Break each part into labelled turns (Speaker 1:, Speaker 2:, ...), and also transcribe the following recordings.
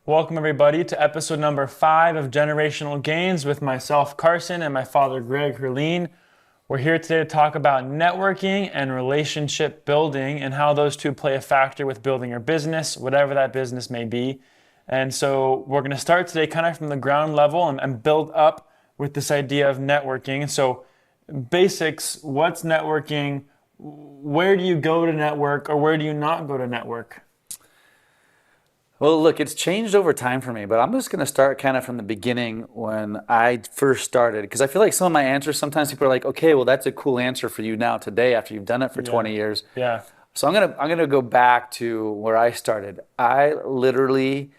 Speaker 1: Welcome, everybody, to episode number 5 of Generational Gains with myself, Carson, and my father, Greg Herlean. We're here today to talk about networking and relationship building and how those two play a factor with building your business, whatever that business may be. And so we're going to start today kind of from the ground level and build up with this idea of networking. So basics, what's networking? Where do you go to network, or where do you not go to network?
Speaker 2: Well, look, it's changed over time for me, but I'm just going to start kind of from the beginning when I first started, because I feel like some of my answers, sometimes people are like, okay, well, that's a cool answer for you now today after you've done it for 20 years.
Speaker 1: Yeah.
Speaker 2: So I'm gonna go back to where I started. I literally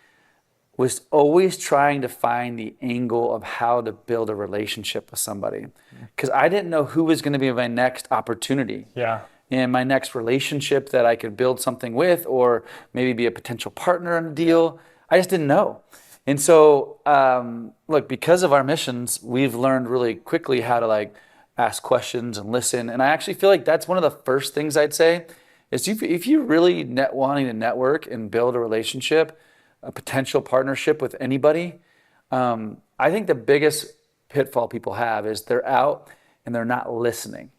Speaker 2: was always trying to find the angle of how to build a relationship with somebody, because I didn't know who was going to be my next opportunity.
Speaker 1: Yeah.
Speaker 2: In my next relationship that I could build something with, or maybe be a potential partner in a deal. I just didn't know. And so, look, because of our missions, we've learned really quickly how to ask questions and listen. And I actually feel like that's one of the first things I'd say is if you're really wanting to network and build a relationship, a potential partnership with anybody, I think the biggest pitfall people have is they're out and they're not listening.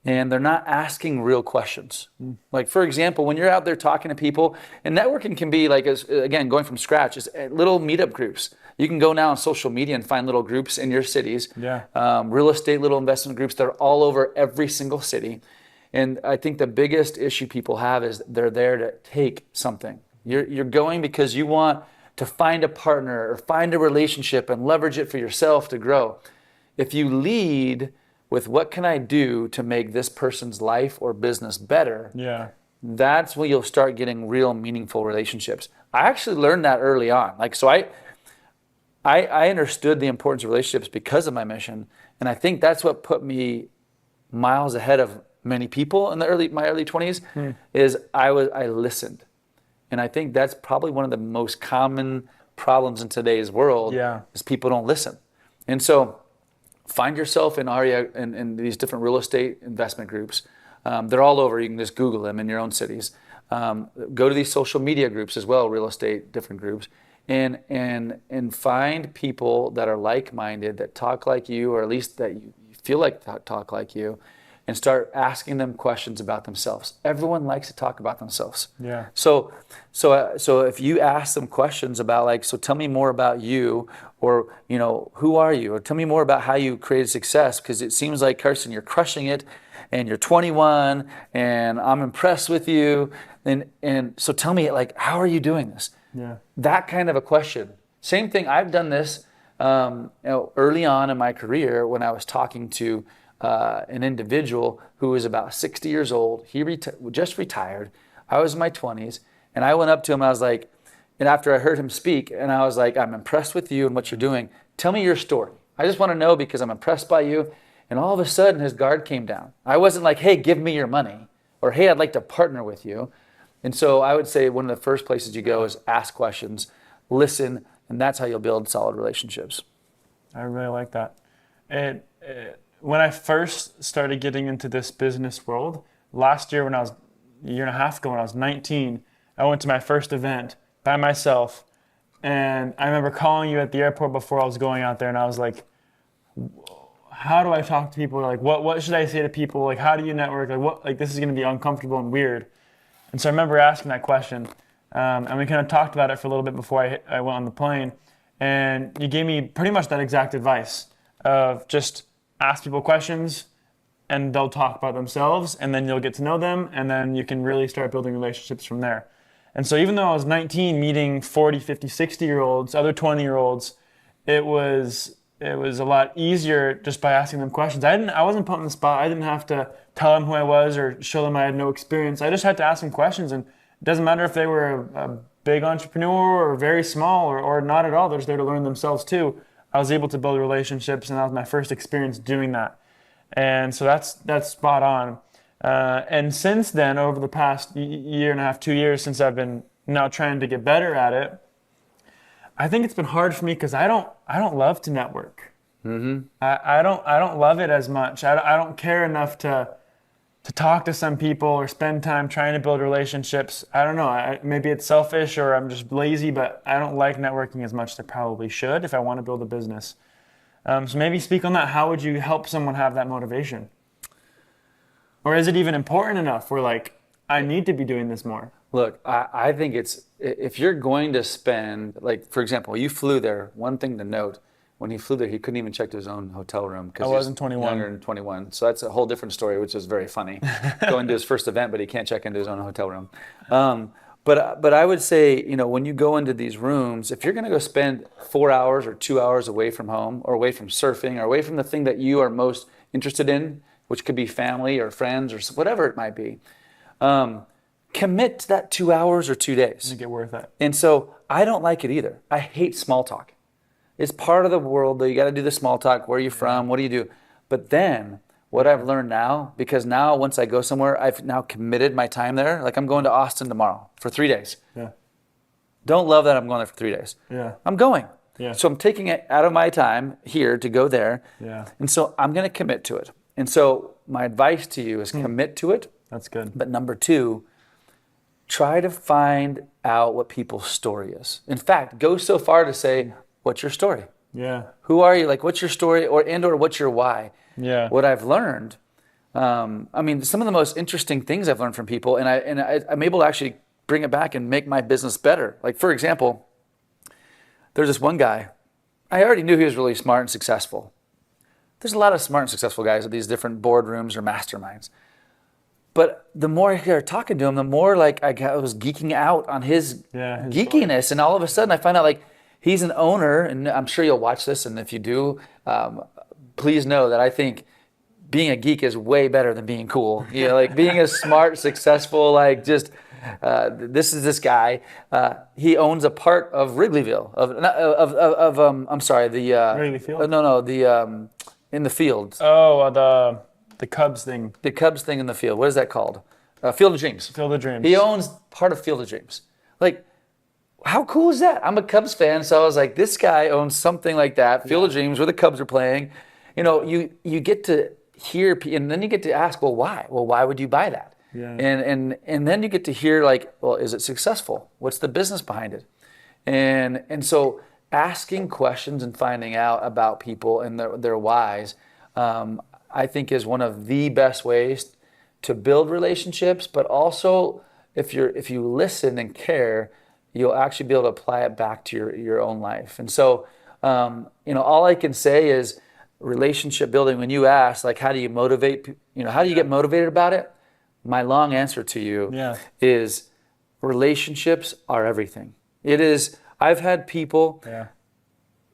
Speaker 2: And they're not asking real questions. Like, for example, when you're out there talking to people, and networking can be again, going from scratch, is little meetup groups. You can go now on social media and find little groups in your cities.
Speaker 1: Yeah.
Speaker 2: Real estate, little investment groups that are all over every single city. And I think the biggest issue people have is they're there to take something. You're going because you want to find a partner or find a relationship and leverage it for yourself to grow. If you lead with what can I do to make this person's life or business better,
Speaker 1: Yeah.
Speaker 2: that's when you'll start getting real meaningful relationships. I actually learned that early on. I understood the importance of relationships because of my mission, and I think that's what put me miles ahead of many people in my early 20s. Is I listened. And I think that's probably one of the most common problems in today's world.
Speaker 1: Yeah.
Speaker 2: Is people don't listen. And so find yourself in these different real estate investment groups. They're all over. You can just Google them in your own cities. Go to these social media groups as well, real estate, different groups, and find people that are like-minded, that talk like you, or at least that you feel like talk like you, and start asking them questions about themselves. Everyone likes to talk about themselves.
Speaker 1: Yeah.
Speaker 2: So if you ask them questions about so tell me more about you, or who are you, or tell me more about how you created success, because it seems like, Carson, you're crushing it, and you're 21, and I'm impressed with you, and so tell me how are you doing this?
Speaker 1: Yeah.
Speaker 2: That kind of a question. Same thing. I've done this early on in my career when I was talking to an individual who was about 60 years old. He just retired. I was in my 20s, and I went up to him. I was like, and after I heard him speak, and I was like, I'm impressed with you and what you're doing. Tell me your story. I just want to know because I'm impressed by you. And all of a sudden, his guard came down. I wasn't like, hey, give me your money, or hey, I'd like to partner with you. And so I would say one of the first places you go is ask questions, listen, and that's how you'll build solid relationships.
Speaker 1: I really like that. When I first started getting into this business world, last year a year and a half ago, when I was 19, I went to my first event by myself. And I remember calling you at the airport before I was going out there, and I was like, how do I talk to people? What should I say to people? How do you network? This is going to be uncomfortable and weird. And so I remember asking that question, and we kind of talked about it for a little bit before I went on the plane. And you gave me pretty much that exact advice of just ask people questions, and they'll talk about themselves, and then you'll get to know them, and then you can really start building relationships from there. And so even though I was 19 meeting 40, 50, 60-year-olds, other 20-year-olds, it was a lot easier just by asking them questions. I wasn't put on the spot. I didn't have to tell them who I was or show them I had no experience. I just had to ask them questions, and it doesn't matter if they were a big entrepreneur or very small or not at all. They're just there to learn themselves too. I was able to build relationships, and that was my first experience doing that. And so that's spot on. And since then, over the past year and a half, 2 years, since I've been now trying to get better at it, I think it's been hard for me because I don't love to network. Mm-hmm. I don't love it as much. I don't care enough to to talk to some people or spend time trying to build relationships. I don't know. Maybe it's selfish or I'm just lazy, but I don't like networking as much as I probably should if I want to build a business. So maybe speak on that. How would you help someone have that motivation? Or is it even important enough where like, I need to be doing this more?
Speaker 2: Look, I think it's, if you're going to spend, like, for example, you flew there, one thing to note, when he flew there, he couldn't even check to his own hotel room because
Speaker 1: I wasn't 21.
Speaker 2: Younger than 21. So that's a whole different story, which is very funny. Going to his first event, but he can't check into his own hotel room. But I would say, you know, when you go into these rooms, if you're going to go spend 4 hours or 2 hours away from home or away from surfing or away from the thing that you are most interested in, which could be family or friends or whatever it might be, commit to that 2 hours or 2 days.
Speaker 1: Make it worth it.
Speaker 2: And so I don't like it either. I hate small talk. It's part of the world that you got to do the small talk. Where are you from? What do you do? But then what I've learned now, because now once I go somewhere, I've now committed my time there. Like I'm going to Austin tomorrow for 3 days.
Speaker 1: Yeah.
Speaker 2: Don't love that I'm going there for 3 days.
Speaker 1: Yeah.
Speaker 2: I'm going.
Speaker 1: Yeah.
Speaker 2: So I'm taking it out of my time here to go there.
Speaker 1: Yeah.
Speaker 2: And so I'm going to commit to it. And so my advice to you is commit to it.
Speaker 1: That's good.
Speaker 2: But number two, try to find out what people's story is. In fact, go so far to say, what's your story?
Speaker 1: Yeah.
Speaker 2: Who are you? Like, what's your story, or what's your why?
Speaker 1: Yeah.
Speaker 2: What I've learned, I mean, some of the most interesting things I've learned from people, and I'm able to actually bring it back and make my business better. Like, for example, there's this one guy. I already knew he was really smart and successful. There's a lot of smart and successful guys at these different boardrooms or masterminds. But the more I started talking to him, the more like I was geeking out on his geekiness, and all of a sudden I find out like he's an owner, and I'm sure you'll watch this, and if you do, please know that I think being a geek is way better than being cool. You know, like being a smart, successful, like just this guy. He owns a part of Wrigleyville, I'm sorry, the
Speaker 1: Wrigley Field?
Speaker 2: no, the in the fields.
Speaker 1: Oh, the Cubs thing.
Speaker 2: The Cubs thing in the field. What is that called? Field of Dreams.
Speaker 1: Field of Dreams.
Speaker 2: He owns part of Field of Dreams. Like, how cool is that? I'm a Cubs fan, so I was like, this guy owns something like that, Field of Dreams, where the Cubs are playing. You know, you get to hear, and then you get to ask, well, why? Well, why would you buy that?
Speaker 1: Yeah.
Speaker 2: And then you get to hear like, well, is it successful? What's the business behind it? And so asking questions and finding out about people and their whys, I think is one of the best ways to build relationships, but also if you listen and care, you'll actually be able to apply it back to your own life. And so, all I can say is relationship building. When you ask, like, how do you motivate, how do you get motivated about it? My long answer to you is relationships are everything. It is, I've had people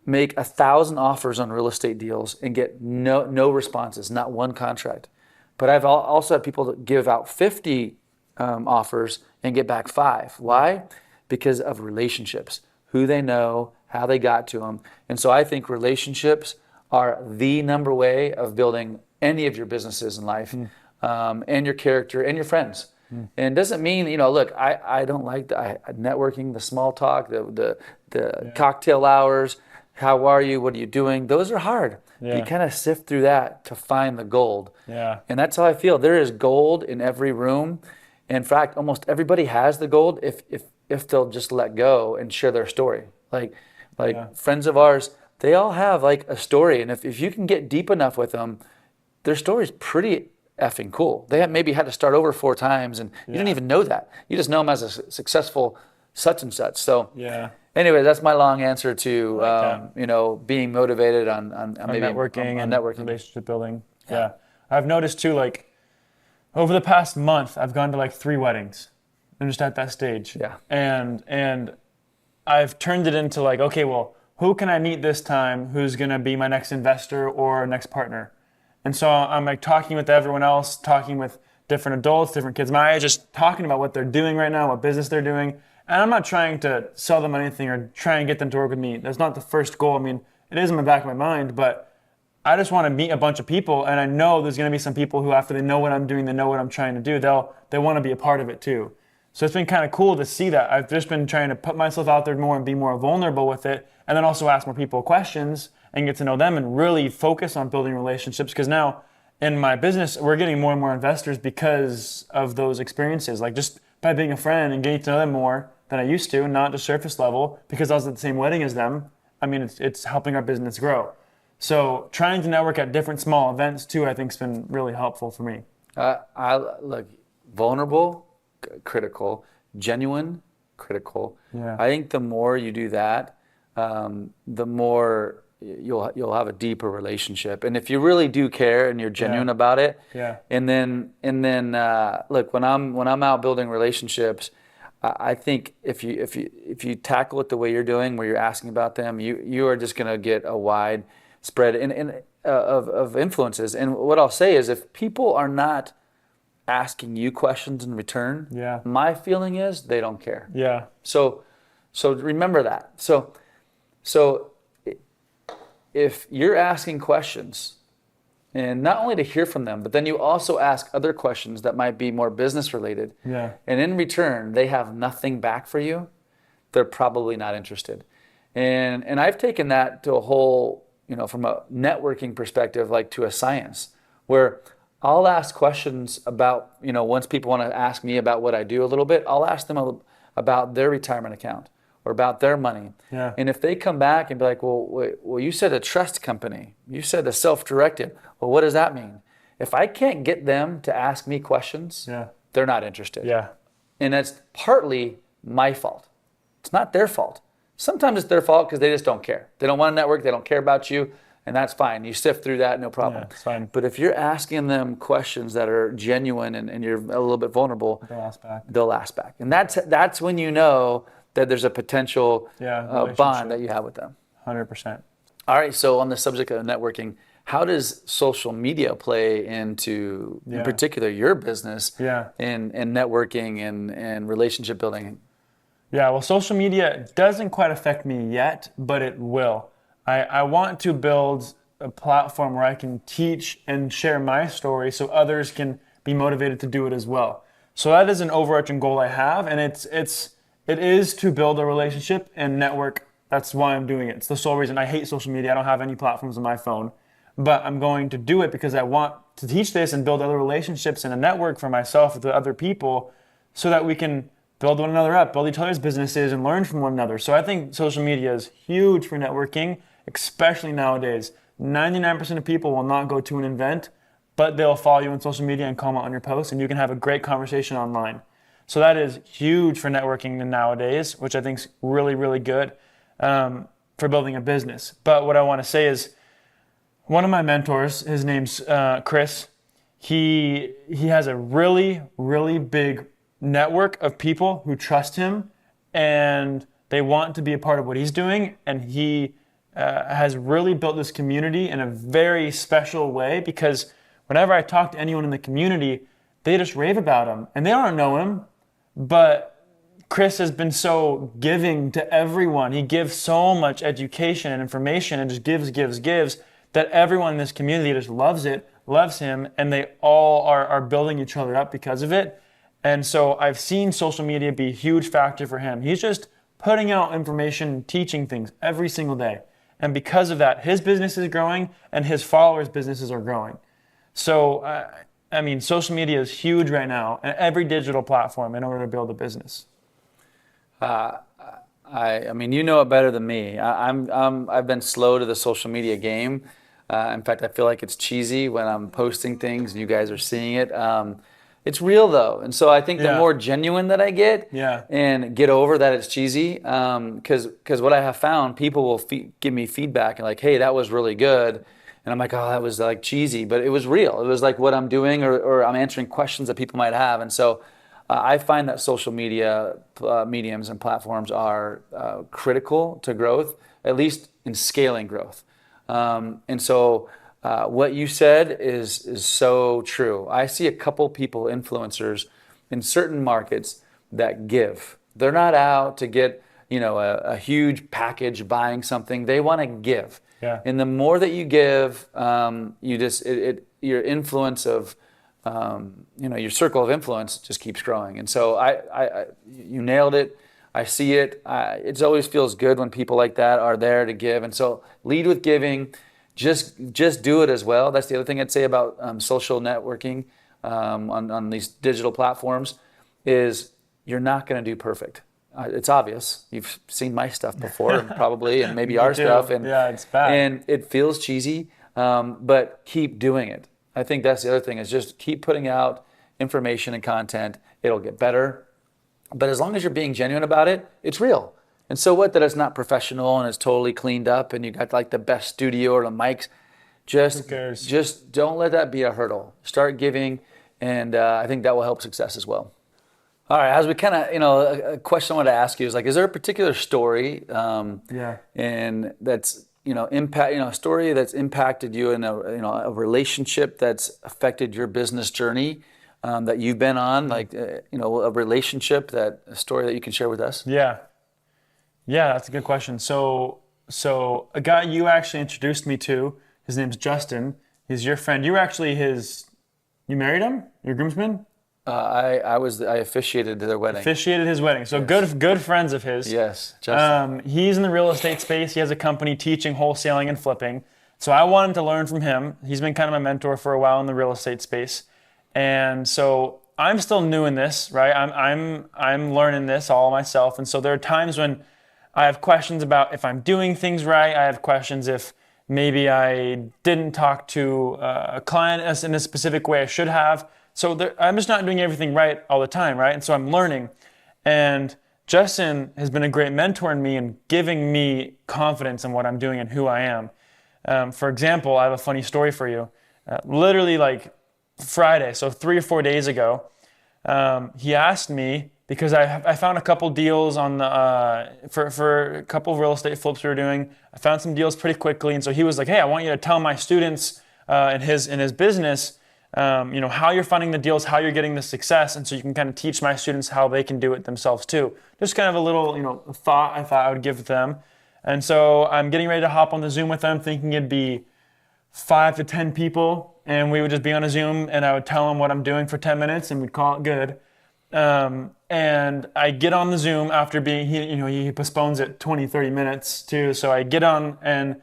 Speaker 2: make 1,000 offers on real estate deals and get no responses, not one contract. But I've also had people that give out 50 offers and get back 5. Why? Because of relationships, who they know, how they got to them. And so I think relationships are the number way of building any of your businesses in life, and your character and your friends. And it doesn't mean, look, I don't like the networking, the small talk, the cocktail hours. How are you? What are you doing? Those are hard. You kind of sift through that to find the gold.
Speaker 1: Yeah.
Speaker 2: And that's how I feel. There is gold in every room. In fact, almost everybody has the gold if they'll just let go and share their story. Like friends of ours, they all have like a story. And if you can get deep enough with them, their story is pretty effing cool. They maybe had to start over 4 times and you didn't even know that. You just know them as a successful such and such. So anyway, that's my long answer to being motivated on maybe
Speaker 1: networking
Speaker 2: on networking,
Speaker 1: relationship building. Yeah. I've noticed too, like over the past month, I've gone to like 3 weddings. I'm just at that stage.
Speaker 2: Yeah.
Speaker 1: And I've turned it into like, okay, well, who can I meet this time who's going to be my next investor or next partner? And so I'm like talking with everyone else, talking with different adults, different kids my age, just talking about what they're doing right now, what business they're doing. And I'm not trying to sell them anything or try and get them to work with me. That's not the first goal. I mean, it is in the back of my mind, but I just want to meet a bunch of people. And I know there's going to be some people who, after they know what I'm doing, they know what I'm trying to do, they want to be a part of it too. So it's been kind of cool to see that. I've just been trying to put myself out there more and be more vulnerable with it. And then also ask more people questions and get to know them and really focus on building relationships. Because now in my business, we're getting more and more investors because of those experiences. Like just by being a friend and getting to know them more than I used to, not just surface level, because I was at the same wedding as them. I mean, it's helping our business grow. So trying to network at different small events too, I think has been really helpful for me.
Speaker 2: I look vulnerable, critical, genuine, critical.
Speaker 1: Yeah.
Speaker 2: I think the more you do that, the more you'll have a deeper relationship. And if you really do care and you're genuine about it, and then look, when I'm out building relationships, I think if you tackle it the way you're doing, where you're asking about them, you are just going to get a wide spread of influences. And what I'll say is, if people are not asking you questions in return, my feeling is they don't care.
Speaker 1: Yeah.
Speaker 2: So remember that. So if you're asking questions, and not only to hear from them, but then you also ask other questions that might be more business related.
Speaker 1: Yeah.
Speaker 2: And in return, they have nothing back for you, they're probably not interested. And I've taken that to a whole, from a networking perspective, like to a science, where I'll ask questions about, once people want to ask me about what I do a little bit, I'll ask them about their retirement account or about their money.
Speaker 1: Yeah.
Speaker 2: And if they come back and be like, well, you said a trust company, you said a self-directed, well, what does that mean? If I can't get them to ask me questions, they're not interested.
Speaker 1: Yeah.
Speaker 2: And that's partly my fault. It's not their fault. Sometimes it's their fault because they just don't care. They don't want to network. They don't care about you. And that's fine. You sift through that, no problem.
Speaker 1: Yeah, it's fine.
Speaker 2: But if you're asking them questions that are genuine and you're a little bit vulnerable, they'll ask back. And that's when you know that there's a potential bond that you have with them.
Speaker 1: 100%.
Speaker 2: All right. So on the subject of networking, how does social media play into, in particular, your business in networking and relationship building?
Speaker 1: Yeah, well, social media doesn't quite affect me yet, but it will. I want to build a platform where I can teach and share my story so others can be motivated to do it as well. So that is an overarching goal I have, and it is to build a relationship and network. That's why I'm doing it. It's the sole reason. I hate social media. I don't have any platforms on my phone, but I'm going to do it because I want to teach this and build other relationships and a network for myself with other people so that we can build one another up, build each other's businesses, and learn from one another. So I think social media is huge for networking, especially nowadays. 99% of people will not go to an event, but they'll follow you on social media and comment on your posts, and you can have a great conversation online. So that is huge for networking nowadays, which I think is really, really good for building a business. But what I want to say is, one of my mentors, his name's Chris, he has a really, really big network of people who trust him and they want to be a part of what he's doing, and he has really built this community in a very special way, because whenever I talk to anyone in the community, they just rave about him, and they don't know him, but Chris has been so giving to everyone. He gives so much education and information and just gives that everyone in this community just loves him, and they all are building each other up because of it. And so I've seen social media be a huge factor for him. He's just putting out information, teaching things every single day. And because of that, his business is growing and his followers' businesses are growing. So, I mean, social media is huge right now, and every digital platform in order to build a business.
Speaker 2: I mean, you know it better than me. I've been slow to the social media game. In fact, I feel like it's cheesy when I'm posting things and you guys are seeing it. It's real though, and so I think the more genuine that I get, and get over that it's cheesy, because what I have found, people will give me feedback and like, hey, that was really good, and I'm like, oh, that was like cheesy, but it was real. It was like what I'm doing, or I'm answering questions that people might have, and so I find that social media mediums and platforms are critical to growth, at least in scaling growth, and so. What you said is so true. I see a couple people, influencers, in certain markets that give. They're not out to get a huge package buying something. They want to give.
Speaker 1: Yeah.
Speaker 2: And the more that you give, your influence of your circle of influence just keeps growing. And so you nailed it. I see it. It always feels good when people like that are there to give. And so lead with giving. just do it as well. That's the other thing I'd say about social networking on these digital platforms is you're not going to do perfect. It's obvious. You've seen my stuff before, probably, and maybe our stuff, and
Speaker 1: yeah, it's bad,
Speaker 2: and it feels cheesy. But keep doing it. I think that's the other thing is just keep putting out information and content. It'll get better. But as long as you're being genuine about it, it's real. And so what that it's not professional and it's totally cleaned up and you got like the best studio or the mics. Just don't let that be a hurdle. Start giving, and I think that will help success as well. All right, as we kind of, a question I wanted to ask you is like, is there a particular story and that's, a story that's impacted you in a relationship that's affected your business journey that you've been on, like, a story that you can share with us?
Speaker 1: Yeah, that's a good question. So a guy you actually introduced me to, his name's Justin. He's your friend. You were actually you married him? Your groomsman?
Speaker 2: I officiated their wedding.
Speaker 1: Officiated his wedding. So yes. Good friends of his.
Speaker 2: Yes, Justin.
Speaker 1: He's in the real estate space. He has a company teaching wholesaling and flipping. So I wanted to learn from him. He's been kind of my mentor for a while in the real estate space. And so I'm still new in this, right? I'm learning this all myself. And so there are times when I have questions about if I'm doing things right. I have questions if maybe I didn't talk to a client in a specific way I should have. So I'm just not doing everything right all the time, right? And so I'm learning. And Justin has been a great mentor in me and giving me confidence in what I'm doing and who I am. For example, I have a funny story for you. Literally like Friday, so 3 or 4 days ago, he asked me, because I found a couple deals on for a couple of real estate flips we were doing. I found some deals pretty quickly, and so he was like, "Hey, I want you to tell my students in his business, how you're funding the deals, how you're getting the success, and so you can kind of teach my students how they can do it themselves too." Just kind of a little, thought I thought I would give them, and so I'm getting ready to hop on the Zoom with them, thinking it'd be 5 to 10 people, and we would just be on a Zoom, and I would tell them what I'm doing for 10 minutes, and we'd call it good. And I get on the Zoom after he postpones it 20, 30 minutes too. So I get on and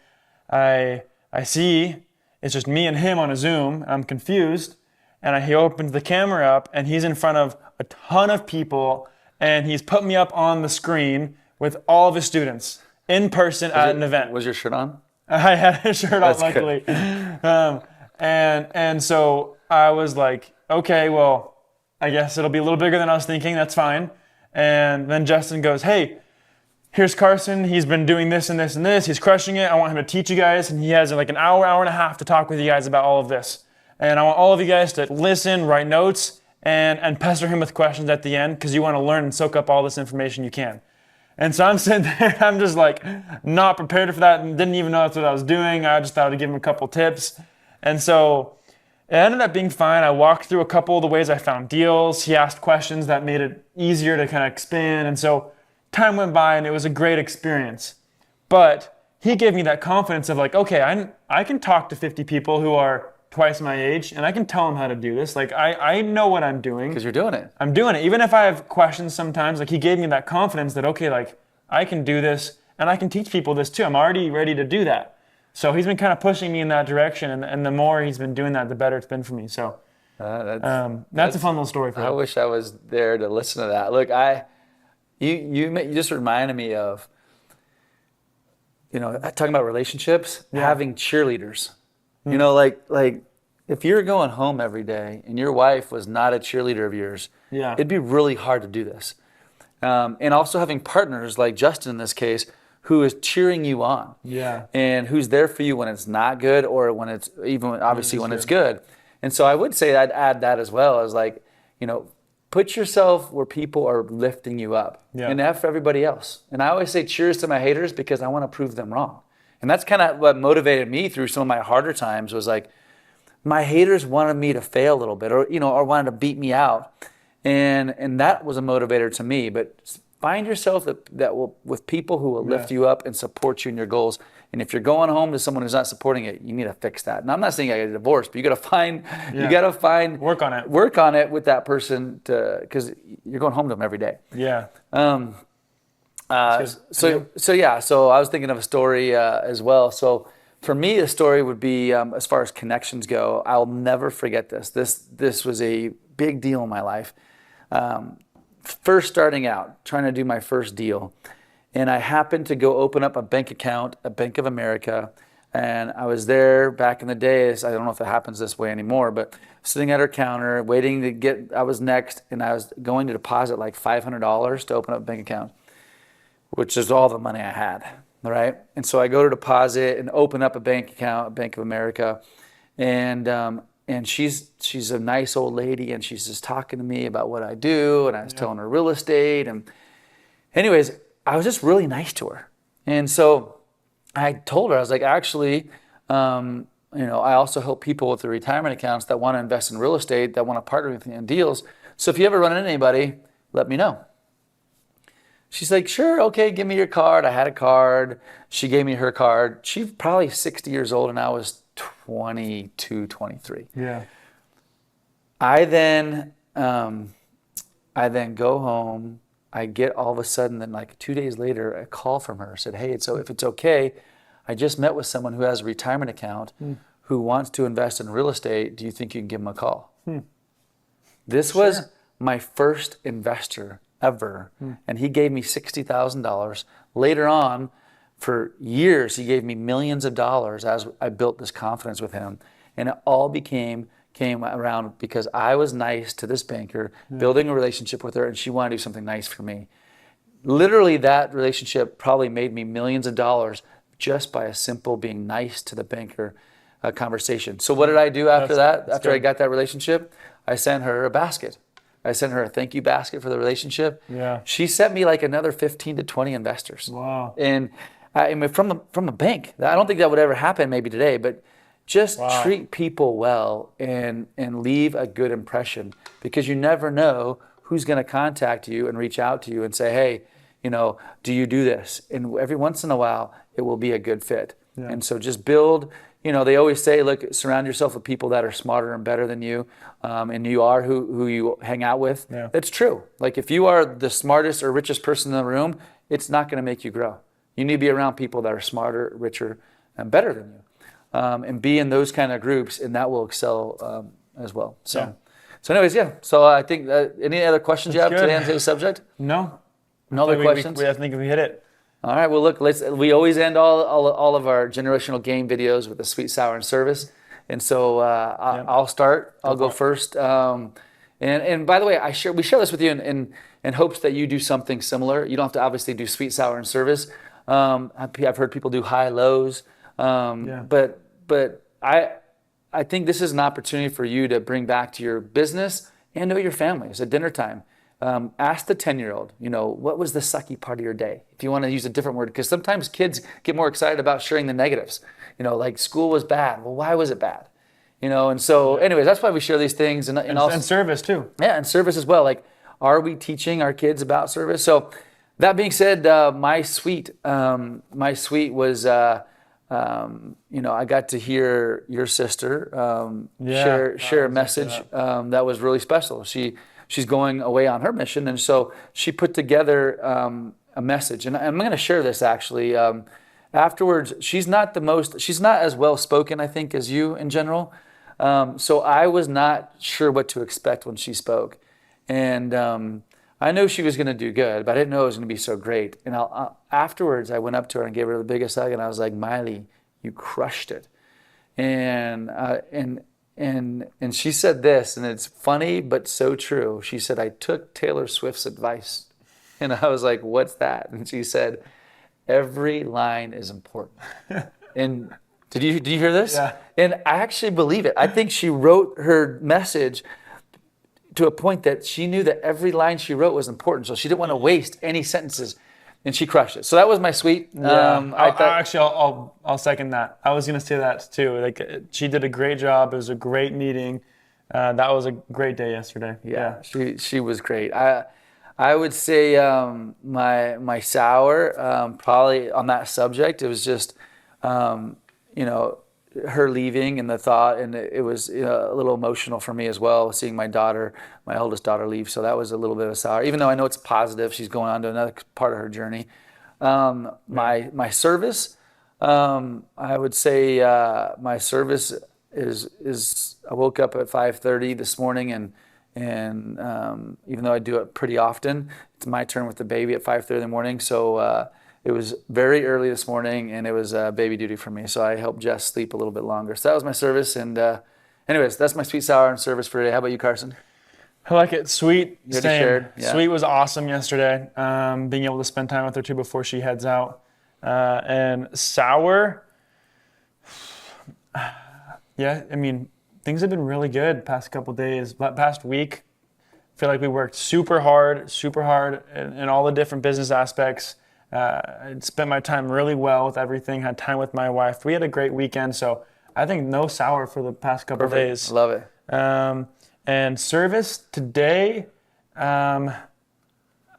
Speaker 1: I see it's just me and him on a Zoom. I'm confused. And he opens the camera up and he's in front of a ton of people and he's put me up on the screen with all of his students in person at an event.
Speaker 2: Was your shirt on?
Speaker 1: I had a shirt on, luckily. And so I was like, okay, well, I guess it'll be a little bigger than I was thinking. That's fine. And then Justin goes, "Hey, here's Carson. He's been doing this and this and this. He's crushing it. I want him to teach you guys. And he has like an hour and a half to talk with you guys about all of this. And I want all of you guys to listen, write notes, and pester him with questions at the end because you want to learn and soak up all this information you can." And so I'm sitting there. I'm just like not prepared for that and didn't even know that's what I was doing. I just thought I'd give him a couple tips. And so it ended up being fine. I walked through a couple of the ways I found deals. He asked questions that made it easier to kind of expand. And so time went by and it was a great experience. But he gave me that confidence of like, okay, I can talk to 50 people who are twice my age and I can tell them how to do this. Like I know what I'm doing.
Speaker 2: Because you're doing it.
Speaker 1: I'm doing it. Even if I have questions sometimes, like he gave me that confidence that, okay, like I can do this and I can teach people this too. I'm already ready to do that. So he's been kind of pushing me in that direction, and the more he's been doing that, the better it's been for me. So that's a fun little story for me.
Speaker 2: I wish I was there to listen to that. Look, you just reminded me of, talking about relationships, having cheerleaders. Mm-hmm. Like if you're going home every day and your wife was not a cheerleader of yours, it'd be really hard to do this. And also having partners like Justin in this case, who is cheering you on, and who's there for you when it's not good or when it's obviously when it's good. And so I would say I'd add that as well as like, put yourself where people are lifting you up, and F for everybody else. And I always say cheers to my haters because I want to prove them wrong. And that's kind of what motivated me through some of my harder times was like, my haters wanted me to fail a little bit or wanted to beat me out. And that was a motivator to me. But find yourself with people who will lift you up and support you in your goals. And if you're going home to someone who's not supporting it, you need to fix that. And I'm not saying I get a divorce, but you got to find work on it with that person because you're going home to them every day.
Speaker 1: Yeah.
Speaker 2: So I was thinking of a story as well. So for me, the story would be, as far as connections go, I'll never forget this. This was a big deal in my life. First starting out, trying to do my first deal. And I happened to go open up a bank account at Bank of America. And I was there back in the days. I don't know if it happens this way anymore, but sitting at her counter, waiting to get, I was next, and I was going to deposit like $500 to open up a bank account, which is all the money I had, right? And so I go to deposit and open up a bank account at Bank of America. And she's a nice old lady, and she's just talking to me about what I do, and I was telling her real estate. And anyways, I was just really nice to her. And so I told her, I was like, actually, I also help people with their retirement accounts that want to invest in real estate, that want to partner with me in deals. So if you ever run into anybody, let me know. She's like, sure, okay, give me your card. I had a card. She gave me her card. She's probably 60 years old, and I was 22, 23.
Speaker 1: Yeah.
Speaker 2: I then go home. I get all of a sudden, then like 2 days later, a call from her. Said, hey, so if it's okay, I just met with someone who has a retirement account who wants to invest in real estate. Do you think you can give him a call? This was my first investor ever. And he gave me $60,000. Later on, for years, he gave me millions of dollars as I built this confidence with him. And it all came around because I was nice to this banker, building a relationship with her, and she wanted to do something nice for me. Literally, that relationship probably made me millions of dollars just by a simple being nice to the banker conversation. So what did I do after that? After I got that relationship, I sent her a basket. I sent her a thank you basket for the relationship.
Speaker 1: Yeah.
Speaker 2: She sent me like another 15 to 20 investors.
Speaker 1: Wow.
Speaker 2: And I mean, from a bank. I don't think that would ever happen maybe today, but just treat people well and leave a good impression, because you never know who's going to contact you and reach out to you and say, hey, do you do this? And every once in a while, it will be a good fit. Yeah. And so just build, they always say, look, surround yourself with people that are smarter and better than you, and you are who you hang out with. Yeah. That's true. Like if you are the smartest or richest person in the room, it's not going to make you grow. You need to be around people that are smarter, richer, and better than you. And be in those kind of groups, and that will excel as well. So anyways, So I think, any other questions you have today on today's subject?
Speaker 1: No.
Speaker 2: No other questions?
Speaker 1: I think we hit it.
Speaker 2: All right, well, look, we always end all of our generational game videos with a sweet, sour, and service. And so I'll start. I'll go first. And by the way, we share this with you in hopes that you do something similar. You don't have to obviously do sweet, sour, and service. I've heard people do high, lows. But I think this is an opportunity for you to bring back to your business and to your family. It's at dinner time. Ask the 10-year-old, what was the sucky part of your day? If you want to use a different word, because sometimes kids get more excited about sharing the negatives. Like school was bad. Well, why was it bad? And so anyways, that's why we share these things. And also,
Speaker 1: and service too.
Speaker 2: Yeah, and service as well. Like, are we teaching our kids about service? So that being said, my suite was, I got to hear your sister share a message that was really special. She's going away on her mission, and so she put together a message. And I'm going to share this actually. Afterwards, she's not as well spoken, I think, as you in general. So I was not sure what to expect when she spoke, and I knew she was going to do good, but I didn't know it was going to be so great. And afterwards, I went up to her and gave her the biggest hug, and I was like, Miley, you crushed it. And she said this, and it's funny but so true. She said, I took Taylor Swift's advice. And I was like, what's that? And she said, every line is important. And did you hear this?
Speaker 1: Yeah.
Speaker 2: And I actually believe it. I think she wrote her message to a point that she knew that every line she wrote was important. So she didn't want to waste any sentences. And she crushed it. So that was my suite.
Speaker 1: Yeah. I'll second that. I was going to say that too. Like, she did a great job. It was a great meeting. That was a great day yesterday.
Speaker 2: Yeah. She was great. I would say my sour, probably on that subject, it was just, her leaving and the thought, and it was a little emotional for me as well, seeing my oldest daughter leave. So that was a little bit of a sour, even though I know it's positive. She's going on to another part of her journey. My service, I would say my service is I woke up at 5:30 this morning, and even though I do it pretty often, it's my turn with the baby at 5:30 in the morning. So it was very early this morning, and it was baby duty for me. So I helped Jess sleep a little bit longer. So that was my service. And anyways, that's my sweet, sour, and service for today. How about you, Carson?
Speaker 1: I like it. Sweet.
Speaker 2: You already
Speaker 1: Same.
Speaker 2: shared, yeah.
Speaker 1: Sweet was awesome yesterday. Being able to spend time with her too before she heads out. And sour, yeah, I mean, things have been really good past couple days. But past week, I feel like we worked super hard in all the different business aspects. I spent my time really well with everything, had time with my wife. We had a great weekend, so I think no sour for the past couple days.
Speaker 2: Love it.
Speaker 1: And service today, I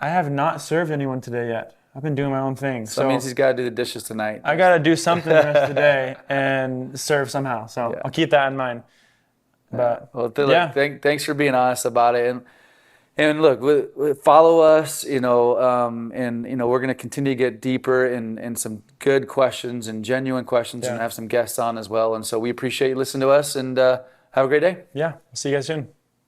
Speaker 1: have not served anyone today yet. I've been doing my own thing.
Speaker 2: So that means he's got to do the dishes tonight.
Speaker 1: I got to do something the rest of the day and serve somehow. So
Speaker 2: Yeah.
Speaker 1: I'll keep that in mind. But
Speaker 2: Well,
Speaker 1: yeah.
Speaker 2: thanks for being honest about it. And look, follow us, and we're going to continue to get deeper in some good questions and genuine questions, and have some guests on as well. And so we appreciate you listening to us, and have a great day.
Speaker 1: Yeah. See you guys soon.